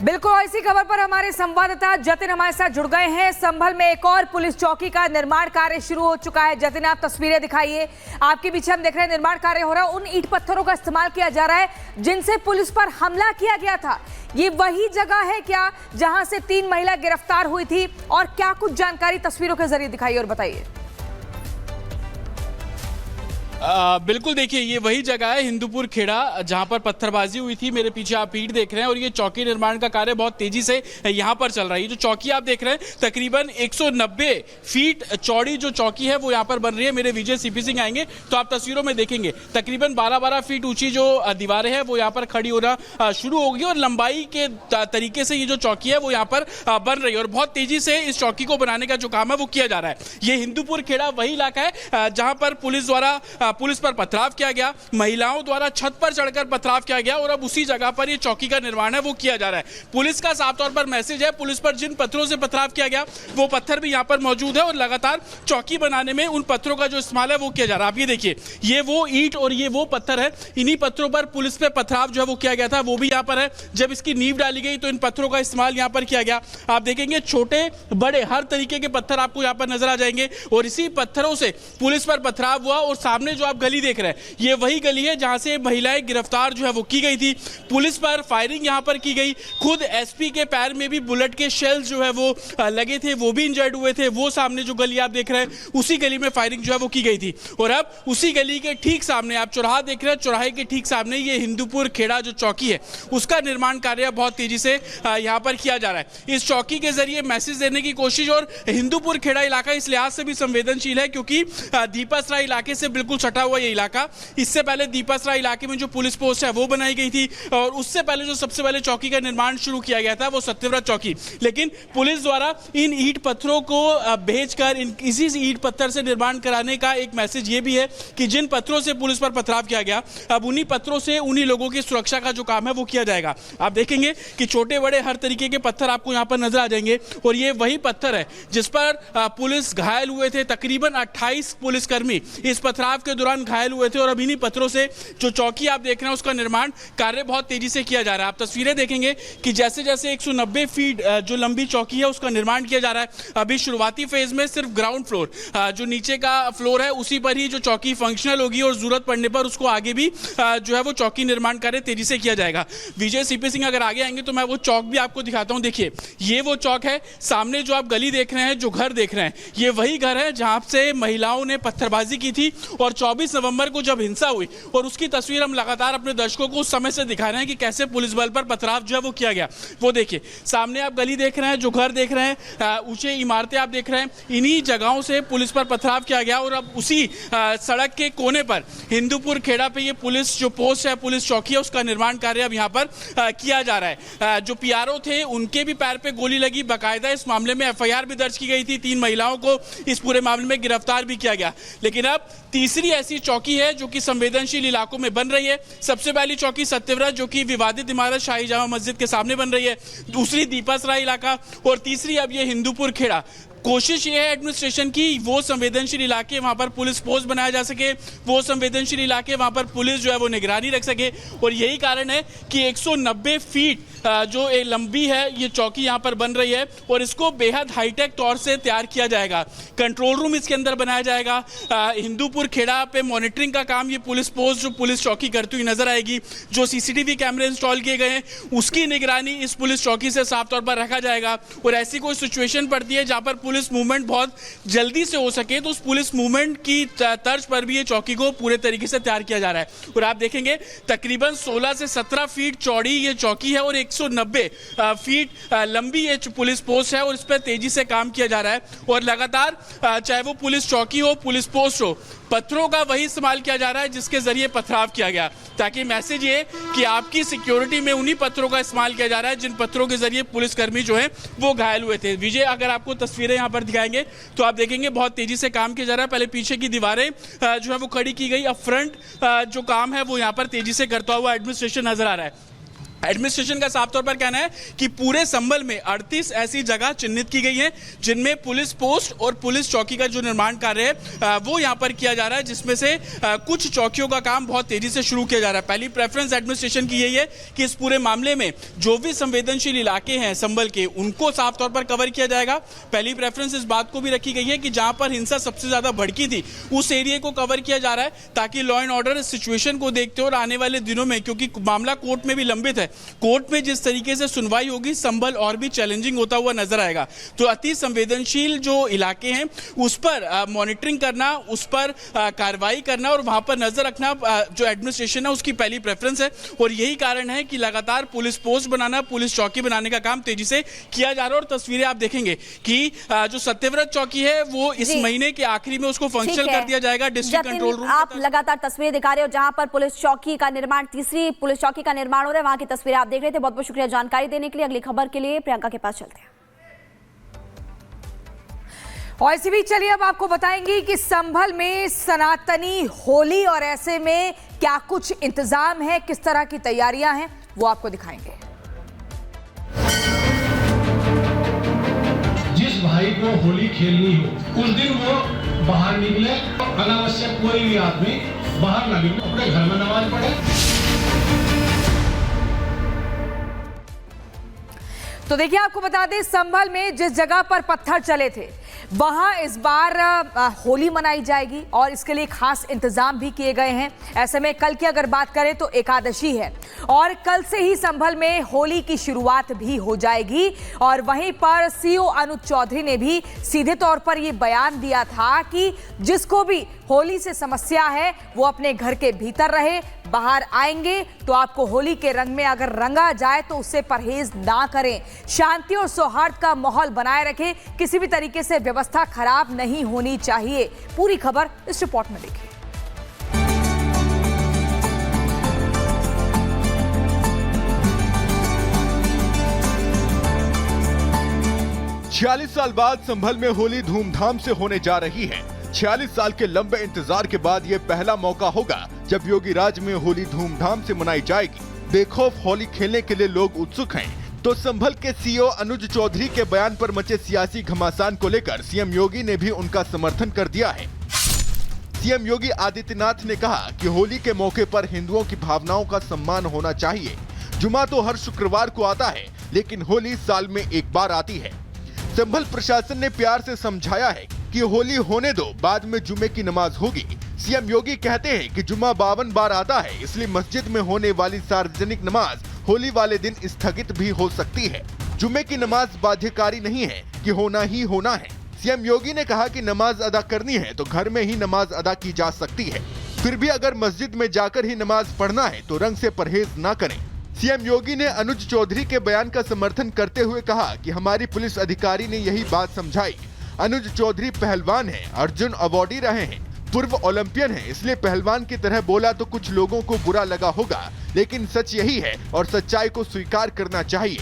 बिल्कुल, ऐसी खबर पर हमारे संवाददाता जतिन हमारे साथ जुड़ गए हैं। संभल में एक और पुलिस चौकी का निर्माण कार्य शुरू हो चुका है। जतिन, आप तस्वीरें दिखाइए। आपके पीछे हम देख रहे हैं निर्माण कार्य हो रहा है। उन ईंट पत्थरों का इस्तेमाल किया जा रहा है जिनसे पुलिस पर हमला किया गया था। ये वही जगह है क्या जहां से 3 महिला गिरफ्तार हुई थी? और क्या कुछ जानकारी तस्वीरों के जरिए दिखाइए और बताइए। बिल्कुल, देखिए ये वही जगह है हिंदूपुर खेड़ा जहां पर पत्थरबाजी हुई थी। मेरे पीछे आप ईंट देख रहे हैं और ये चौकी निर्माण का कार्य बहुत तेजी से यहां पर चल रहा है। ये जो चौकी आप देख रहे हैं तकरीबन 190 फीट चौड़ी जो चौकी है वो यहां पर बन रही है। मेरे विजय सीपी सिंह आएंगे तो आप तस्वीरों में देखेंगे तकरीबन 12-12 फीट ऊंची जो दीवारें हैं वो यहाँ पर खड़ी होना शुरू होगी और लंबाई के तरीके से ये जो चौकी है वो यहाँ पर बन रही है और बहुत तेजी से इस चौकी को बनाने का जो काम है वो किया जा रहा है। ये हिंदूपुर खेड़ा वही इलाका है जहां पर पुलिस पर पथराव किया गया, महिलाओं द्वारा छत पर चढ़कर पथराव किया गया और अब उसी जगह पर ये चौकी का निर्माण है वो किया जा रहा है। पुलिस का साफ तौर पर मैसेज है, पुलिस पर जिन पत्थरों से पथराव किया गया वो पत्थर भी यहाँ पर मौजूद है और लगातार चौकी बनाने में उन पत्थरों का जो इस्तेमाल है वो किया जा रहा है। आप ये देखिए, ये वो ईंट और ये वो पत्थर है। इन्हीं पत्थरों पर पुलिस पे पथराव जो है वो किया गया था, वो भी यहाँ पर है। जब इसकी नींव डाली गई तो इन पत्थरों का इस्तेमाल यहाँ पर किया गया। आप देखेंगे छोटे बड़े हर तरीके के पत्थर आपको यहाँ पर नजर आ जाएंगे और इसी पत्थरों से पुलिस पर पथराव हुआ। और सामने जो आप गली देख रहे हैं ये वही गली है जहां से महिलाएं गिरफ्तार जो है वो की गई थी। पुलिस पर फायरिंग यहां पर की गई। खुद एसपी के पैर में भी बुलेट के शेल्स जो है वो लगे थे, वो भी इंजर्ड हुए थे। वो सामने जो गली आप देख रहे हैं उसी गली में फायरिंग जो है वो की गई थी और अब उसी गली के ठीक सामने आप चौराहा देख रहे हैं, चौराहे के ठीक सामने ये हिंदूपुर खेड़ा जो चौकी है उसका निर्माण कार्य बहुत तेजी से यहां पर किया जा रहा है। इस चौकी के जरिए मैसेज देने की कोशिश, और हिंदूपुर खेड़ा इलाका इस लिहाज से भी संवेदनशील है क्योंकि दीपासराय इलाके से बिल्कुल सटा हुआ ये इलाका। इससे पहले दीपासराय इलाके में जो पुलिस पोस्ट है वो बनाई गई थी और उससे पहले जो सबसे पहले चौकी का निर्माण शुरू किया गया था वो सत्यव्रत चौकी। लेकिन पुलिस द्वारा इन ईंट पत्थरों को भेजकर इसी ईंट पत्थर से निर्माण कराने का एक मैसेज ये भी है कि जिन पत्थरों से पुलिस पर पथराव किया गया अब उन्हीं पत्थरों से उन्हीं लोगों की सुरक्षा का जो काम है वो किया जाएगा। आप देखेंगे कि छोटे बड़े हर तरीके के पत्थर आपको यहाँ पर नजर आ जाएंगे और ये वही पत्थर है जिस पर पुलिस घायल हुए थे। तकरीबन 28 पुलिसकर्मी इस पथराव के दौरान घायल हुए थे और अब इन्हीं पत्थरों से जो चौकी आप देख रहे हैं उसका निर्माण कार्य बहुत तेजी से किया जा रहा है। आप तस्वीरें देखेंगे कि जैसे जैसे 190 फीट जो लंबी चौकी है उसका निर्माण किया जा रहा है। अभी शुरुआती फेज में सिर्फ ग्राउंड फ्लोर जो नीचे का फ्लोर है उसी पर ही जो चौकी फंक्शनल होगी और जरूरत पड़ने पर उसको आगे भी जो है वो चौकी निर्माण कार्य तेजी से किया जाएगा। विजय सीपी सिंह अगर आगे आएंगे तो मैं वो चौक भी आपको दिखाता हूं। देखिए, ये वो चौक है। सामने जो आप गली देख रहे हैं, जो घर देख रहे हैं, ये वही घर है जहां से महिलाओं ने पत्थरबाजी की थी और 24 नवंबर को जब हिंसा हुई और उसकी तस्वीर हम लगातार अपने दर्शकों को उस समय से दिखा रहे हैं कि कैसे पुलिस बल पर पथराव जो है वो किया गया। वो देखिए, सामने आप गली देख रहे हैं, जो घर देख रहे हैं, ऊंचे इमारतें आप देख रहे हैं, इन्हीं जगहों से पुलिस पर पथराव किया गया और अब उसी सड़क के कोने पर हिंदूपुर खेड़ा पे ये पुलिस जो पोस्ट है, पुलिस चौकी है, उसका निर्माण कार्य अब यहाँ पर किया जा रहा है। जो पीआरओ थे उनके भी पैर पे गोली लगी। बाकायदा इस मामले में एफआईआर भी दर्ज की गई थी। 3 महिलाओं को इस पूरे मामले में गिरफ्तार भी किया गया। लेकिन अब तीसरी ऐसी चौकी है जो कि संवेदनशील इलाकों में बन रही है। सबसे पहली चौकी सत्यव्रत जो कि विवादित इमारत शाही जामा मस्जिद के सामने बन रही है, दूसरी दीपासराय इलाका और तीसरी अब ये हिंदूपुर खेड़ा। कोशिश ये है एडमिनिस्ट्रेशन की वो संवेदनशील इलाके वहां पर पुलिस पोस्ट बनाया जा सके, वो संवेदनशील इलाके वहां पर पुलिस जो है वो निगरानी रख सके और यही कारण है कि 190 फीट जो लंबी है ये चौकी यहां पर बन रही है और इसको बेहद हाईटेक तौर से तैयार किया जाएगा। कंट्रोल रूम इसके अंदर बनाया जाएगा। हिंदूपुर खेड़ा पे मॉनिटरिंग का काम ये पुलिस पोस्ट जो पुलिस चौकी करती हुई नजर आएगी। जो सीसीटीवी कैमरे इंस्टॉल किए गए हैं उसकी निगरानी इस पुलिस चौकी से साफ तौर पर रखा जाएगा और ऐसी कोई सिचुएशन पड़ती है जहां पर पुलिस मूवमेंट बहुत जल्दी से हो सके तो उस पुलिस मूवमेंट की तर्ज पर भी ये चौकी को पूरे तरीके से तैयार किया जा रहा है। और आप देखेंगे तकरीबन 16 से 17 फीट चौड़ी ये चौकी है और 190 फीट लंबी ये पुलिस पोस्ट है और इस पर तेजी से काम किया जा रहा है और लगातार चाहे वो पुलिस चौकी हो, पुलिस पोस्ट हो, पत्थरों का वही इस्तेमाल किया जा रहा है जिसके जरिए पथराव किया गया, ताकि मैसेज ये कि आपकी सिक्योरिटी में उन्हीं पत्थरों का इस्तेमाल किया जा रहा है जिन पत्थरों के जरिए पुलिसकर्मी जो है वो घायल हुए थे। विजय, अगर आपको तस्वीरें यहाँ पर दिखाएंगे तो आप देखेंगे बहुत तेजी से काम किया जा रहा है। पहले पीछे की दीवारें जो है वो खड़ी की गई, अब फ्रंट जो काम है वो यहाँ पर तेजी से करता हुआ एडमिनिस्ट्रेशन नजर आ रहा है। एडमिनिस्ट्रेशन का साफ तौर पर कहना है कि पूरे संभल में 38 ऐसी जगह चिन्हित की गई हैं जिनमें पुलिस पोस्ट और पुलिस चौकी का जो निर्माण कार्य है वो यहां पर किया जा रहा है, जिसमें से कुछ चौकियों का काम बहुत तेजी से शुरू किया जा रहा है। पहली प्रेफरेंस एडमिनिस्ट्रेशन की यही है कि इस पूरे मामले में जो भी संवेदनशील इलाके हैं संभल के, उनको साफ तौर पर कवर किया जाएगा। पहली प्रेफरेंस इस बात को भी रखी गई है कि जहां पर हिंसा सबसे ज्यादा भड़की थी उस एरिया को कवर किया जा रहा है, ताकि लॉ एंड ऑर्डर सिचुएशन को देखते और आने वाले दिनों में, क्योंकि मामला कोर्ट में भी लंबित है, कोर्ट में जिस तरीके से सुनवाई होगी संभल और भी चैलेंजिंग होता हुआ नजर आएगा। तो अति संवेदनशील जो इलाके हैं उस पर मॉनिटरिंग करना, उस पर कार्रवाई करना और वहां पर नजर रखना जो एडमिनिस्ट्रेशन है उसकी पहली प्रेफरेंस है। और यही कारण है कि लगातार पुलिस पोस्ट बनाना, पुलिस चौकी बनाने का काम तेजी से किया जा रहा है। और तस्वीरें आप देखेंगे कि जो सत्यव्रत चौकी है वो इस महीने के आखिरी में उसको फंक्शनल कर दिया जाएगा डिस्ट्रिक्ट कंट्रोल रूम। आप लगातार तस्वीरें दिखा रहे हो जहां पर पुलिस चौकी का निर्माण, तीसरी पुलिस चौकी का निर्माण हो रहा है, वहां की तस्वीरें आप देख रहे थे। बहुत बहुत शुक्रिया जानकारी देने के लिए। अगली खबर के लिए प्रियंका के पास चलते हैं। और इसी बीच चलिए अब आपको बताएंगे कि संभल में सनातनी होली और ऐसे में क्या कुछ इंतजाम है, किस तरह की तैयारियां हैं, वो आपको दिखाएंगे। जिस भाई को होली खेलनी हो उस दिन वो बाहर निकले, अनावश्यक कोई भी आदमी बाहर ना निकले, अपने घर में नमाज पढ़े। तो देखिए आपको बता दें, संभल में जिस जगह पर पत्थर चले थे वहां इस बार होली मनाई जाएगी और इसके लिए खास इंतजाम भी किए गए हैं। ऐसे में कल की अगर बात करें तो एकादशी है और कल से ही संभल में होली की शुरुआत भी हो जाएगी। और वहीं पर सीओ अनुज चौधरी ने भी सीधे तौर पर यह बयान दिया था कि जिसको भी होली से समस्या है वो अपने घर के भीतर रहे, बाहर आएंगे तो आपको होली के रंग में अगर रंगा जाए तो उससे परहेज ना करें, शांति और सौहार्द का माहौल बनाए रखें, किसी भी तरीके से व्यवस्था खराब नहीं होनी चाहिए। पूरी खबर इस रिपोर्ट में देखिए। 46 साल बाद संभल में होली धूमधाम से होने जा रही है। 46 साल के लंबे इंतजार के बाद ये पहला मौका होगा जब योगी राज में होली धूमधाम से मनाई जाएगी। बेखौफ होली खेलने के लिए लोग उत्सुक हैं। तो संभल के सीओ अनुज चौधरी के बयान पर मचे सियासी घमासान को लेकर सीएम योगी ने भी उनका समर्थन कर दिया है। सीएम योगी आदित्यनाथ ने कहा कि होली के मौके पर हिंदुओं की भावनाओं का सम्मान होना चाहिए। जुमा तो हर शुक्रवार को आता है, लेकिन होली साल में एक बार आती है। संभल प्रशासन ने प्यार से समझाया है कि होली होने दो, बाद में जुमे की नमाज होगी। सीएम योगी कहते हैं कि जुमा 52 बार आता है, इसलिए मस्जिद में होने वाली सार्वजनिक नमाज होली वाले दिन स्थगित भी हो सकती है। जुमे की नमाज बाध्यकारी नहीं है कि होना ही होना है। सीएम योगी ने कहा कि नमाज अदा करनी है तो घर में ही नमाज अदा की जा सकती है, फिर भी अगर मस्जिद में जाकर ही नमाज पढ़ना है तो रंग से परहेज न करें। सीएम योगी ने अनुज चौधरी के बयान का समर्थन करते हुए कहा कि हमारी पुलिस अधिकारी ने यही बात समझाई। अनुज चौधरी पहलवान हैं, अर्जुन अवार्डी रहे हैं, पूर्व ओलंपियन हैं, इसलिए पहलवान की तरह बोला तो कुछ लोगों को बुरा लगा होगा, लेकिन सच यही है और सच्चाई को स्वीकार करना चाहिए।